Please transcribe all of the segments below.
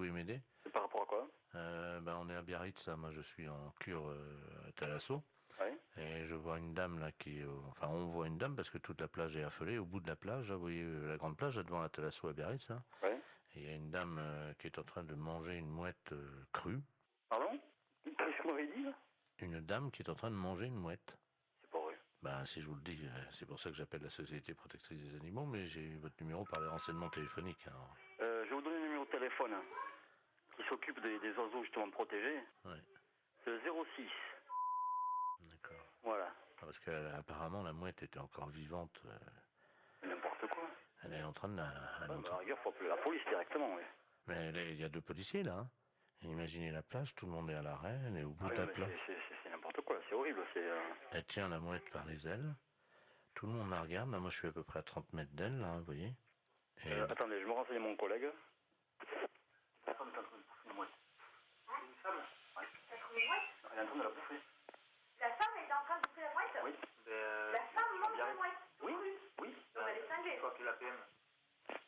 pouvez m'aider. C'est par rapport à quoi? On est à Biarritz, là. Moi je suis en cure à Thalasso. Ouais. Et je vois une dame là enfin on voit une dame parce que toute la plage est affolée. Au bout de la plage, là, vous voyez la grande plage là, devant la Thalasso à Biarritz, là. Ouais. Et il y a une dame qui est en train de manger une mouette crue. Pardon? Qu'est-ce que vous m'avez dit là? Une dame qui est en train de manger une mouette. C'est pas vrai. Bah si je vous le dis, c'est pour ça que j'appelle la Société Protectrice des Animaux, mais j'ai eu votre numéro par les renseignements téléphoniques. Alors. Je vais vous donner le numéro de téléphone qui s'occupe des oiseaux justement protégés. Ouais. C'est le 06. D'accord. Voilà. Ah, parce qu'apparemment la mouette était encore vivante. N'importe quoi. Elle est en train de la... Elle est en À train... la rigueur, faut appeler la police directement, oui. Mais il y a 2 policiers là. Hein. Et imaginez la plage, tout le monde est à l'arrêt, elle est au bout de la plage. C'est n'importe quoi, c'est horrible. Elle tient la mouette par les ailes. Tout le monde la regarde. Là, moi je suis à peu près à 30 mètres d'elle, là, vous voyez. Et... attendez, je me renseigne mon collègue. La femme est en train de bouffer une mouette. Une femme? Oui. Elle a trouvé une mouette? Elle est en train de la bouffer. La femme est en train de bouffer la mouette? Oui. La femme mange la mouette? Oui, oui. On va les cinglés. Faut appeler la PM.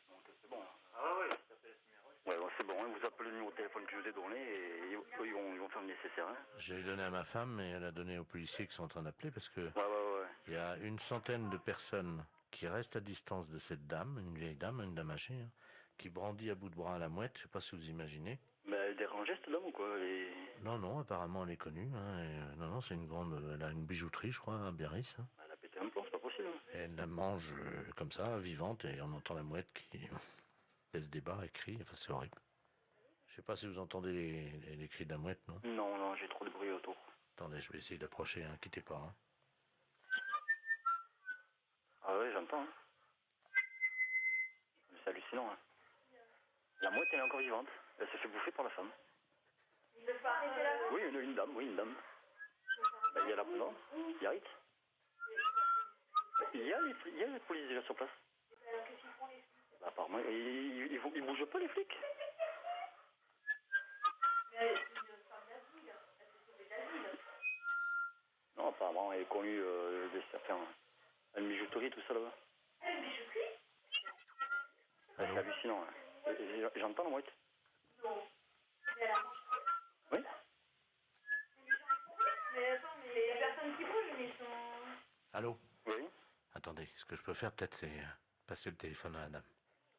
Donc c'est bon. Ah oui, je t'appelle ce numéro. Ouais, bon, c'est bon, hein, vous appelez le numéro de téléphone que je vous ai donné et eux, ils vont faire le nécessaire. Hein. Je l'ai donné à ma femme et elle a donné aux policiers qui sont en train d'appeler parce que Ouais. il y a une centaine de personnes qui restent à distance de cette dame, une vieille dame, une dame âgée, hein, qui brandit à bout de bras la mouette, je sais pas si vous imaginez. Mais elle dérangeait cette dame ou quoi? Non, apparemment elle est connue. Hein, et, non, c'est une grande... Elle a une bijouterie, je crois, à Biarritz. Hein. Elle a pété un plomb, c'est pas possible. Et elle la mange comme ça, vivante, et on entend la mouette qui se débat et crie. Enfin, c'est horrible. Je sais pas si vous entendez les cris de la mouette, non? Non, j'ai trop de bruit autour. Attendez, je vais essayer d'approcher, hein, quittez pas. Hein. Ah ouais, j'entends. Hein. C'est hallucinant. Hein. La mouette, elle est encore vivante. Elle s'est fait bouffer par la femme. Il faut arrêter la mouette? Oui, une dame. Ben, il y a la non, Biarritz. Il y a les policiers déjà sur place. Qu'est-ce qu'ils font les flics? Bah, apparemment, ils bougent pas les flics. Mais elle est une femme d'asile. Elle s'est sauvée d'asile. Non, apparemment, elle est connue de certains. Une bijouterie, tout ça là-bas. Elle, une bijouterie? C'est hallucinant. Hein. J'entends la mouette. Non. Mais elle a mangé. Oui. Mais attends, mais il y a personne qui bouge, mais ils sont... Allô? Oui. Attendez, ce que je peux faire peut-être c'est passer le téléphone à la dame.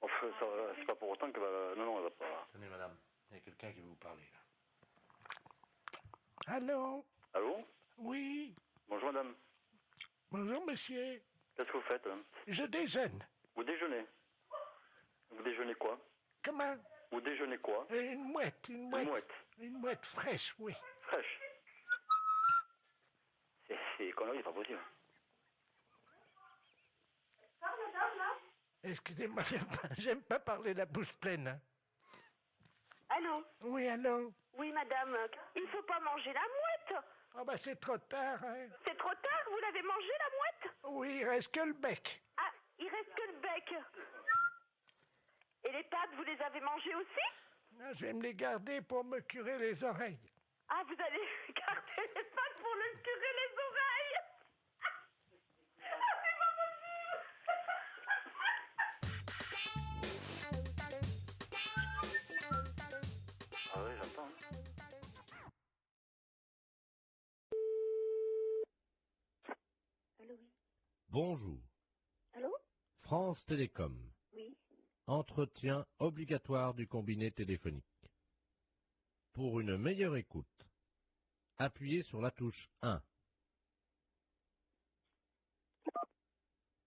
Enfin, c'est pas pour autant que non, elle va pas. Tenez madame, il y a quelqu'un qui veut vous parler là. Allô? Allô? Oui? Bonjour madame. Bonjour monsieur. Qu'est-ce que vous faites? Je déjeune. Vous déjeunez? Vous déjeunez quoi? Comment? Vous déjeunez quoi? Une mouette. Une mouette. Une mouette fraîche, oui. Fraîche. C'est connerie, c'est pas possible. Parle, madame, là? Excusez-moi, j'aime pas parler la bouche pleine. Hein. Allô? Oui, allô? Oui, madame. Il faut pas manger la mouette. Oh bah c'est trop tard, hein. C'est trop tard, vous l'avez mangée, la mouette? Oui, il reste que le bec. Ah, il reste que le bec. Et les pattes, vous les avez mangées aussi? Non, je vais me les garder pour me curer les oreilles. Ah, vous allez garder les pattes pour le curer les oreilles? Ah, c'est pas possible! Ah ouais, j'entends. Allô, oui. Bonjour. Allô? France Télécom. Oui. Entretien obligatoire du combiné téléphonique. Pour une meilleure écoute, appuyez sur la touche 1.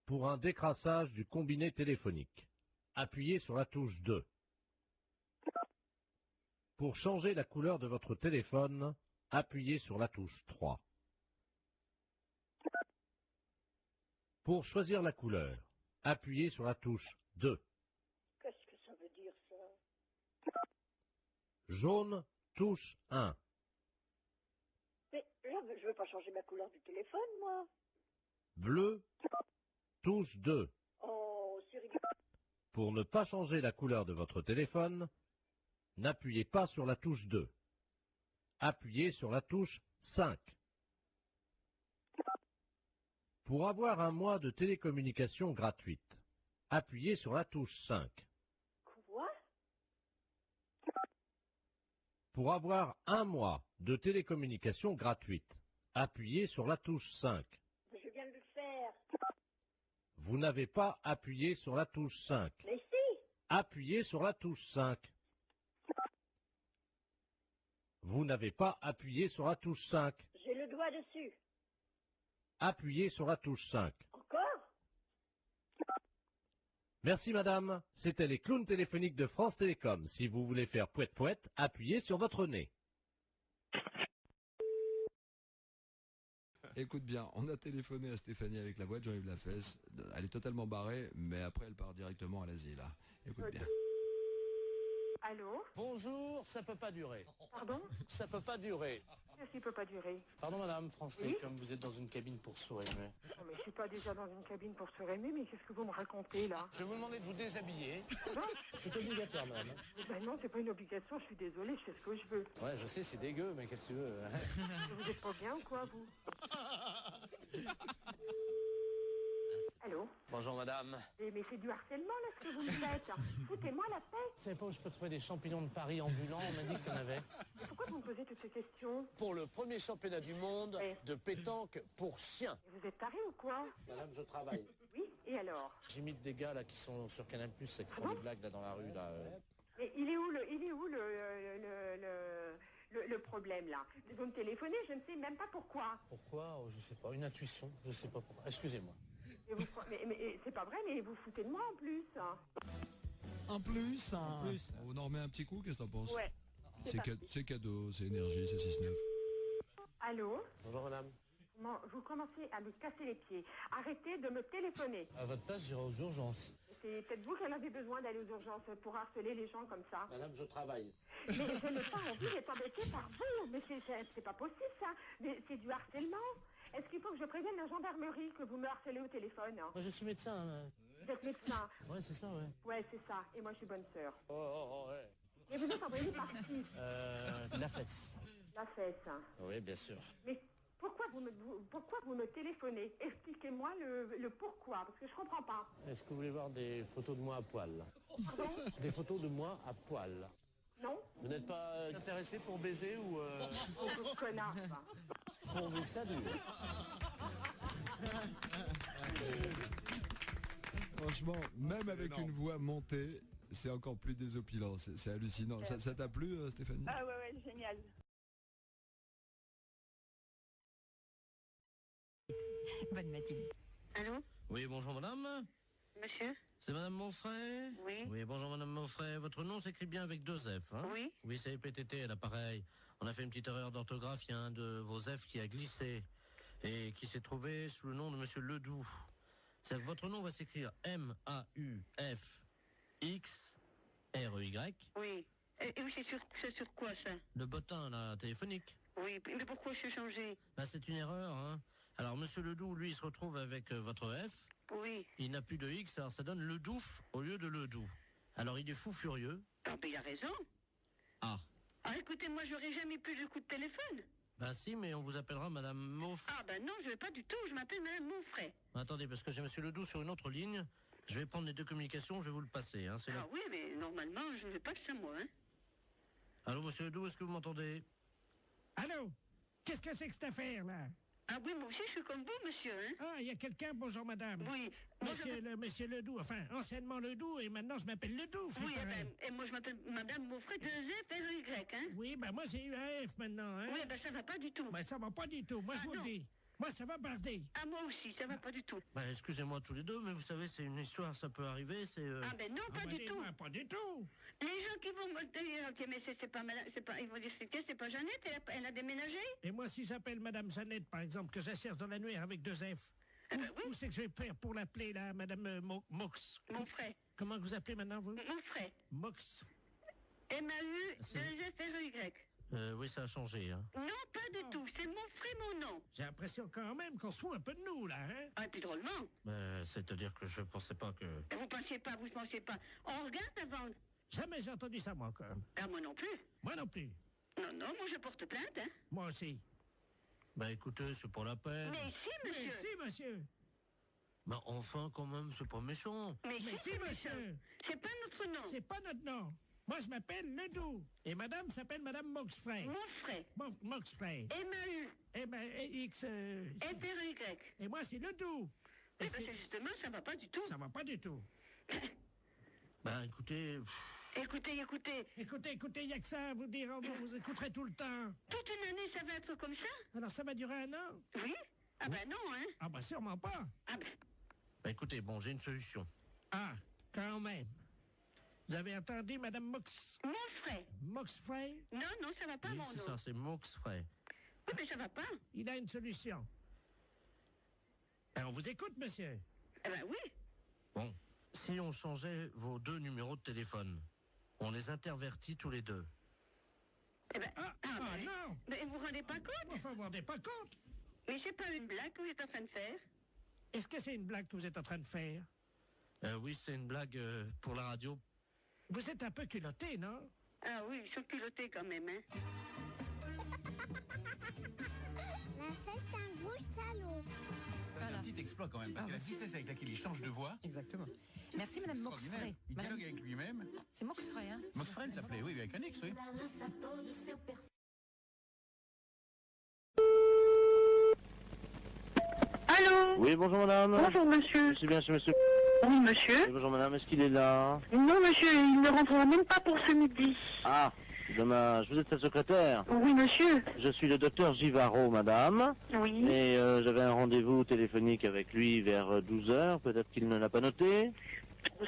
Pour un décrassage du combiné téléphonique, appuyez sur la touche 2. Pour changer la couleur de votre téléphone, appuyez sur la touche 3. Pour choisir la couleur, appuyez sur la touche 2. Qu'est-ce que ça veut dire, ça? Jaune, touche 1. Mais là, je veux pas changer ma couleur du téléphone, moi. Bleu, touche 2. Oh, c'est rigolo. Pour ne pas changer la couleur de votre téléphone, n'appuyez pas sur la touche 2. Appuyez sur la touche 5. Pour avoir un mois de télécommunication gratuite, appuyez sur la touche 5. Quoi? Pour avoir 1 mois de télécommunications gratuite, appuyez sur la touche 5. Je viens de le faire. Vous n'avez pas appuyé sur la touche 5. Mais si. Appuyez sur la touche 5. Vous n'avez pas appuyé sur la touche 5. J'ai le doigt dessus. Appuyez sur la touche 5. Encore? Merci madame, c'était les clowns téléphoniques de France Télécom. Si vous voulez faire pouette-pouette, appuyez sur votre nez. Écoute bien, on a téléphoné à Stéphanie avec la boîte Jean-Yves Lafesse. Elle est totalement barrée, mais après elle part directement à l'asile. Écoute bien. Allô? Bonjour, ça peut pas durer. Pardon? Ça peut pas durer. Qu'est-ce qui peut pas durer? Pardon madame, France Oui Télécom, vous êtes dans une cabine pour sourire. Non, mais je suis pas déjà dans une cabine pour se réaimer, mais qu'est-ce que vous me racontez là? Je vais vous demander de vous déshabiller. Pardon? C'est obligatoire madame. Ben non, c'est pas une obligation, je suis désolée, je fais ce que je veux. Ouais, je sais, c'est dégueu, mais qu'est-ce que tu veux hein. Vous êtes pas bien ou quoi, vous? Allô? Bonjour madame. Mais c'est du harcèlement là ce que vous me faites. Foutez-moi la paix. Vous savez pas où je peux trouver des champignons de Paris ambulants? On m'a dit qu'il y en avait. Mais pourquoi vous me posez toutes ces questions? Pour le premier championnat du monde Oui. de pétanque pour chiens. Et vous êtes taré ou quoi? Madame, je travaille. Oui, et alors? J'imite des gars là qui sont sur Canal+, qui font Pardon des blagues là dans la rue là. Mais il est où le problème là? Vous me téléphonez, je ne sais même pas pourquoi. Pourquoi? Oh, je sais pas, une intuition, je sais pas pourquoi. Excusez-moi. Et mais c'est pas vrai, mais vous foutez de moi en plus. En plus, on en remet un petit coup, qu'est-ce que t'en penses? Ouais. C'est cadeau, c'est énergie, c'est 6-9. Allô? Bonjour madame. Vous commencez à me casser les pieds. Arrêtez de me téléphoner. À votre place, j'irai aux urgences. C'est peut-être vous qui en avez besoin d'aller aux urgences pour harceler les gens comme ça. Madame, je travaille. Mais je n'ai pas envie d'être embêtée par vous. Mais c'est pas possible ça. Mais c'est du harcèlement. Est-ce qu'il faut que je prévienne la gendarmerie que vous me harcelez au téléphone? Moi, je suis médecin. Vous êtes médecin? Ouais, c'est ça, ouais. Ouais, c'est ça. Et moi, je suis bonne sœur. Oh, ouais. Et vous êtes envoyé par qui? La fesse. La fesse. Oui, bien sûr. Mais pourquoi vous me téléphonez? Expliquez-moi le pourquoi, parce que je comprends pas. Est-ce que vous voulez voir des photos de moi à poil? Pardon? Des photos de moi à poil. Non? Vous n'êtes pas intéressé pour baiser ou... Vous connard, ça. Pourvu que ça dure. Franchement, même avec une voix montée, c'est encore plus désopilant, c'est hallucinant. Ça t'a plu, Stéphanie? Ah ouais, génial. Bonne matinée. Allô? Oui, bonjour madame. Monsieur? C'est madame Monfray? Oui. Oui, bonjour madame Monfray. Votre nom s'écrit bien avec 2 F, hein? Oui. Oui, c'est PTT, l'appareil. On a fait une petite erreur d'orthographe, il y a un de vos F qui a glissé et qui s'est trouvé sous le nom de monsieur Ledoux. C'est-à-dire que votre nom va s'écrire M-A-U-F-X-R-E-Y. Oui. Et oui, c'est sur quoi ça? Le bottin, là, téléphonique. Oui, mais pourquoi je suis changé? Là, c'est une erreur, hein. Alors, monsieur Ledoux, lui, il se retrouve avec votre F. Oui. Il n'a plus de X, alors ça donne Ledouf au lieu de Ledoux. Alors, il est fou furieux. Ah, mais il a raison. Ah. Ah, écoutez, moi, j'aurais jamais plus de coup de téléphone. Ben si, mais on vous appellera madame Monfray. Ah, ben non, je vais pas du tout. Je m'appelle madame Monfray. Attendez, parce que j'ai monsieur Ledoux sur une autre ligne. Je vais prendre les 2 communications, je vais vous le passer, hein. C'est là. Ah oui, mais normalement, je ne fais pas de ça, moi, hein. Allô, monsieur Ledoux, est-ce que vous m'entendez? Allô? Qu'est-ce que c'est que cette affaire-là? Ah oui, moi aussi, je suis comme vous, monsieur, hein. Ah, il y a quelqu'un, bonjour madame. Oui. Moi, Monsieur Ledoux, enfin, anciennement Ledoux, et maintenant je m'appelle Ledoux. Oui, et moi, je m'appelle madame Monfray, 2 F, R-E-Y, hein. Oui, ben moi j'ai eu un F maintenant, hein. Oui, ben ça va pas du tout. Ben ça va pas du tout, moi je vous le dis. Moi ça va barder. Ah, moi aussi, ça va pas du tout. Ben, excusez-moi tous les deux, mais vous savez, c'est une histoire, ça peut arriver, c'est... Ah, ben non, pas du tout. Pas du tout. Les gens qui vont me dire, ok, mais c'est pas madame, ils vont dire, c'est pas Jeannette, elle a déménagé? Et moi si j'appelle madame Jeannette, par exemple, que j'assère dans l'annuaire avec 2 F, où c'est que je vais faire pour l'appeler, là, madame Mox? Monfray. Comment vous appelez maintenant, vous? Monfray. Mox. M-A-U-2-F-R-E-Y. oui, ça a changé, hein. Non, pas du tout. C'est Monfray, mon nom. J'ai l'impression quand même qu'on se fout un peu de nous, là, hein? Ah, et puis drôlement. C'est-à-dire que je pensais pas que... Vous pensiez pas. On regarde avant. Jamais j'ai entendu ça, moi, encore. Ah, moi non plus. Moi non plus. Non, moi je porte plainte, hein. Moi aussi. Ben, écoutez, c'est pas la peine. Mais si, monsieur. Mais si, monsieur. Ben, enfin, quand même, c'est pas méchant. Mais si, monsieur. C'est pas notre nom. C'est pas notre nom. Moi, je m'appelle Ledoux. Et madame s'appelle madame Moxfray. Moxfray. Moxfray. M-A-U. X... F-R-Y. Et moi, c'est Ledoux. Eh ben, justement, ça va pas du tout. Ça va pas du tout. Ben, écoutez... Écoutez, Écoutez, il n'y a que ça à vous dire. Vous écouterez tout le temps. toute une année, ça va être comme ça? Alors, ça va durer 1 an? Oui? Ah ben non, hein? Ah ben, sûrement pas. Ah ben... Ben, écoutez, bon, j'ai une solution. Ah, quand même. Vous avez entendu, madame Moxfray. Moxfray? Non, ça va pas, Oui, mon c'est nom. ça, c'est Moxfray. Oui, mais ça va pas. Il a une solution. Ben, on vous écoute, monsieur. Eh ben oui. Bon, si on changeait vos 2 numéros de téléphone, on les intervertit tous les 2. Eh ben... ben, non. Mais vous vous rendez pas compte? Enfin, vous vous rendez pas compte? Mais c'est pas une blague que vous êtes en train de faire. Est-ce que c'est une blague que vous êtes en train de faire? Oui, c'est une blague pour la radio. Vous êtes un peu culotté, non? Ah oui, ils sont culottés quand même, hein. La fête, c'est un gros salaud. C'est un petit exploit quand même, parce que la vitesse avec laquelle il change de voix... Exactement. Merci, madame Moxfray. Il dialogue avec lui-même. C'est Moxfray, hein? Moxfray, il s'appelait, oui, avec un X, oui. Allô? Oui, bonjour madame. Bonjour monsieur. C'est bien chez monsieur. Oui monsieur. Oui, bonjour madame, est-ce qu'il est là? Non monsieur, il ne rentrera même pas pour ce midi. Ah, c'est dommage. Vous êtes sa secrétaire? Oui monsieur. Je suis le docteur Givaro, madame. Oui. Et j'avais un rendez-vous téléphonique avec lui vers 12h. Peut-être qu'il ne l'a pas noté.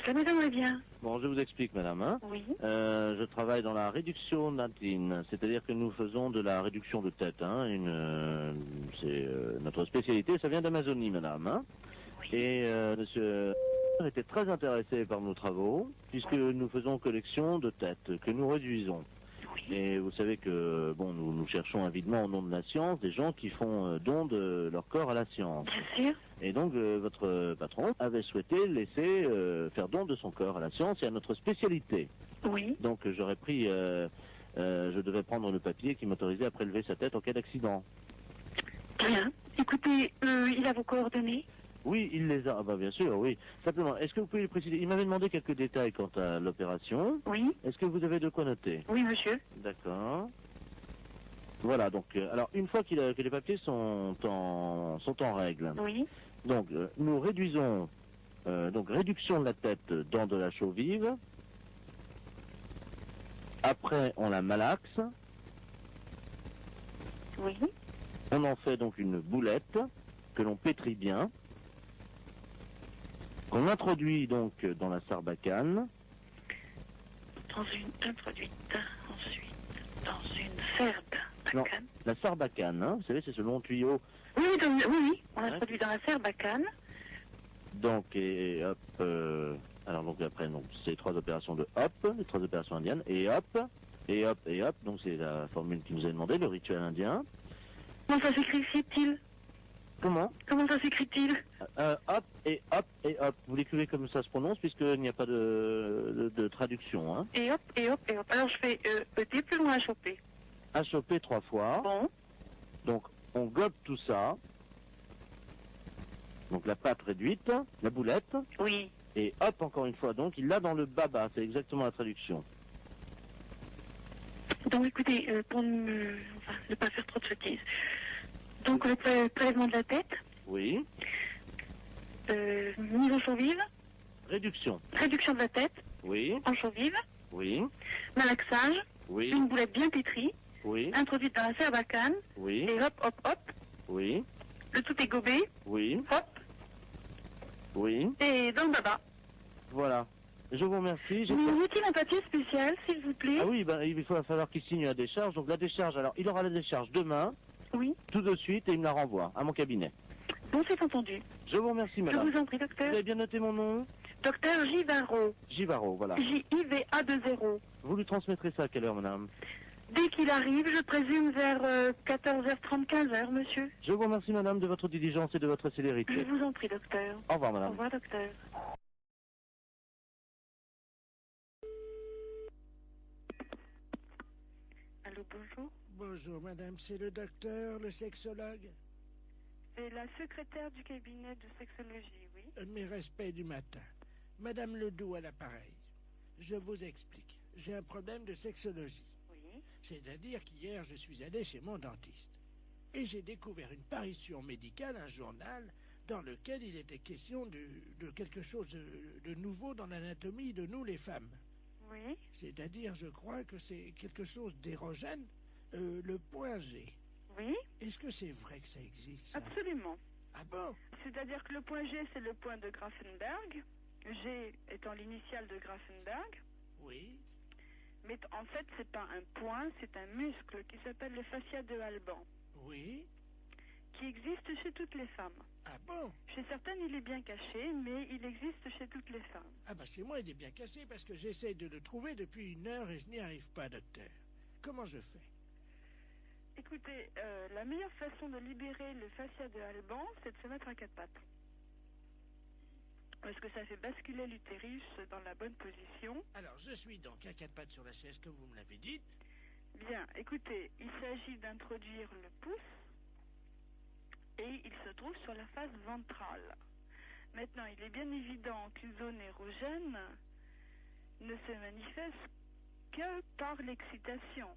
Ça m'étonnerait bien. Bon, je vous explique, madame. Hein. Oui. Je travaille dans la réduction d'intine, c'est-à-dire que nous faisons de la réduction de tête. Hein. C'est notre spécialité, ça vient d'Amazonie, madame. Hein. Oui. Et monsieur était très intéressé par nos travaux, puisque nous faisons collection de têtes que nous réduisons. Oui. Et vous savez que bon, nous cherchons avidement au nom de la science des gens qui font don de leur corps à la science. Bien sûr. Et donc votre patron avait souhaité laisser faire don de son corps à la science et à notre spécialité. Oui. Donc j'aurais pris, je devais prendre le papier qui m'autorisait à prélever sa tête en cas d'accident. Bien. Écoutez, il a vos coordonnées? Oui, il les a. Ah bah bien sûr, oui. Simplement, est-ce que vous pouvez préciser? Il m'avait demandé quelques détails quant à l'opération. Oui. Est-ce que vous avez de quoi noter? Oui monsieur. D'accord. Voilà, donc, alors une fois que les papiers sont en règle, Oui. donc nous réduisons, donc réduction de la tête dans de la chaux vive. Après, on la malaxe. Oui. On en fait donc une boulette que l'on pétrit bien, qu'on introduit donc dans la sarbacane. Introduite ensuite dans une sarbacane. Non, la sarbacane, hein, vous savez, c'est ce long tuyau. Oui, oui, on introduit dans la sarbacane. Donc, et hop, alors donc après, donc, c'est 3 opérations de hop, les 3 opérations indiennes, et hop, et hop, et hop, donc c'est la formule qui nous est demandée, le rituel indien. Comment ça s'écrit-il? Comment? Comment ça s'écrit-il? Hop, et hop, et hop. Vous l'écrivez comme ça se prononce, puisqu'il n'y a pas de traduction, hein. Et hop, et hop, et hop. Alors je fais ET plus loin HOP. HOP 3 fois. Bon. Donc, on gobe tout ça. Donc la pâte réduite, la boulette. Oui. Et hop, encore une fois. Donc, il l'a dans le baba, c'est exactement la traduction. Donc écoutez, pour ne pas faire trop de sottises. Donc le prélèvement de la tête. Oui. Mise en chaux vive. Réduction. Réduction de la tête. Oui. En chaux vive. Oui. Malaxage. Oui. Une boulette bien pétrie. Oui. Introduite dans la sarbacane. Oui. Et hop, hop, hop. Oui. Le tout est gobé. Oui. Hop. Oui. Et dans le baba. Voilà. Je vous remercie. Vous a-t-il un papier spécial, s'il vous plaît? Ah oui, ben, il va falloir qu'il signe la décharge. Donc la décharge, alors il aura la décharge demain. Oui. Tout de suite et il me la renvoie à mon cabinet. Bon, c'est entendu. Je vous remercie, madame. Je vous en prie, docteur. Vous avez bien noté mon nom? Docteur Givaro. Givaro, voilà. J-I-V-A-2-0. Vous lui transmettrez ça à quelle heure, madame? Dès qu'il arrive, je présume vers 14h30, 15h, monsieur. Je vous remercie, madame, de votre diligence et de votre célérité. Je vous en prie, docteur. Au revoir, madame. Au revoir, docteur. Allô, bonjour. Bonjour, madame, c'est le docteur, le sexologue. C'est la secrétaire du cabinet de sexologie, oui. Mes respects du matin. Madame Ledoux à l'appareil. Je vous explique. j'ai un problème de sexologie. Oui. C'est-à-dire qu'hier, je suis allé chez mon dentiste. Et j'ai découvert une parution médicale, un journal, dans lequel il était question de quelque chose de nouveau dans l'anatomie de nous, les femmes. Oui. C'est-à-dire, je crois que c'est quelque chose d'érogène, le point G. Oui. Est-ce que c'est vrai que ça existe, ça? Absolument. Ah bon? C'est-à-dire que le point G, c'est le point de Grafenberg. G étant l'initiale de Grafenberg. Oui. Mais en fait, c'est pas un point, c'est un muscle qui s'appelle le fascia de Alban. Oui. Qui existe chez toutes les femmes. Ah bon? Chez certaines, il est bien caché, mais il existe chez toutes les femmes. Ah bah chez moi, il est bien caché parce que j'essaie de le trouver depuis 1 heure et je n'y arrive pas, docteur. Comment je fais? Écoutez, la meilleure façon de libérer le fascia de Alban, c'est de se mettre à 4 pattes. Parce que ça fait basculer l'utérus dans la bonne position. Alors, je suis donc à 4 pattes sur la chaise, comme vous me l'avez dit. Bien, écoutez, il s'agit d'introduire le pouce et il se trouve sur la face ventrale. Maintenant, il est bien évident qu'une zone érogène ne se manifeste que par l'excitation.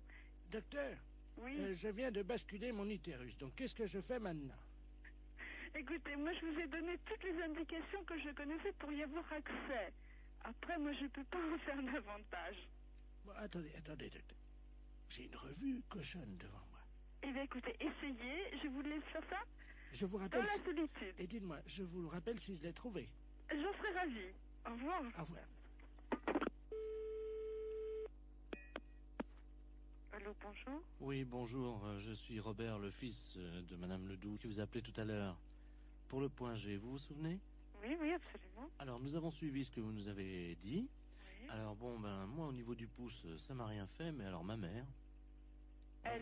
Docteur, oui. Je viens de basculer mon utérus, donc qu'est-ce que je fais maintenant? Écoutez, moi je vous ai donné toutes les indications que je connaissais pour y avoir accès. Après, moi je ne peux pas en faire davantage. Bon, attendez, docteur. J'ai une revue cochonne devant moi. Eh bien écoutez, essayez, je vous laisse faire ça. Je vous rappelle... Dans la solitude. Et dites-moi, je vous le rappelle si je l'ai trouvé. J'en serais ravie. Au revoir. Au revoir. Allô, bonjour. Oui, bonjour, je suis Robert, le fils de Madame Ledoux, qui vous a appelé tout à l'heure. Pour le point G, vous vous souvenez? Oui, oui, absolument. Alors, nous avons suivi ce que vous nous avez dit. Oui. Alors, bon, ben, moi, au niveau du pouce, ça m'a rien fait, mais alors ma mère... Elle...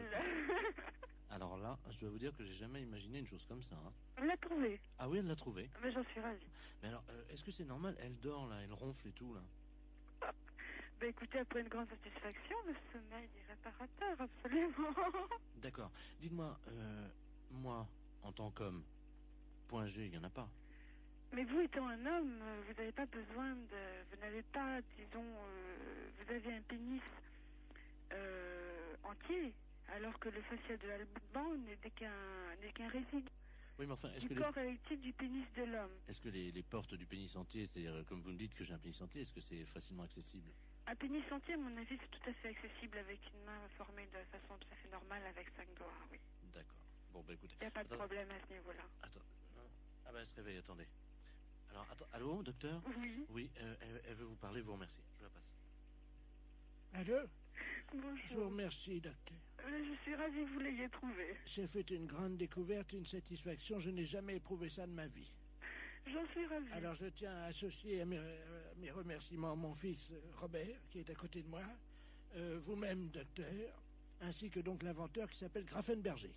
Alors là, je dois vous dire que j'ai jamais imaginé une chose comme ça. Hein. Elle l'a trouvée. Ah oui, elle l'a trouvée. Mais j'en suis ravie. Mais alors, est-ce que c'est normal? Elle dort, là, elle ronfle et tout, là. Ben écoutez, après une grande satisfaction, le sommeil est réparateur, absolument. D'accord. Dites-moi, moi, en tant qu'homme, point G, il n'y en a pas. Mais vous étant un homme, vous n'avez pas besoin de... Vous n'avez pas, disons, vous avez un pénis entier, alors que le fascia de Alban n'est qu'un résidu. Oui, mais enfin, est-ce du que corps érectile du pénis de l'homme. Est-ce que les portes du pénis entier, c'est-à-dire, comme vous me dites que j'ai un pénis entier, est-ce que c'est facilement accessible? Un pénis entier, à mon avis, c'est tout à fait accessible avec une main formée de façon tout à fait normale avec 5 doigts, oui. D'accord. Bon, bah écoutez. Il n'y a pas de problème à ce niveau-là. Attends. Ah bah elle se réveille, attendez. Alors, attends, allô, docteur? Oui. Oui, elle veut vous parler, vous remercie. Je la passe. Allô? Bonjour. Je vous remercie, docteur. Je suis ravie que vous l'ayez trouvé. J'ai fait une grande découverte, une satisfaction. Je n'ai jamais éprouvé ça de ma vie. J'en suis ravie. Alors je tiens à associer à mes remerciements mon fils Robert, qui est à côté de moi, vous-même, docteur, ainsi que donc l'inventeur qui s'appelle Grafenberger.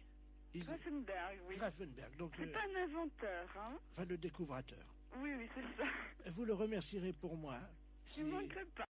Grafenberg, oui. Grafenberg, donc... C'est pas un inventeur, hein? Enfin, le découvrateur. Oui, oui, c'est ça. Vous le remercierez pour moi. Je ne manquerai pas.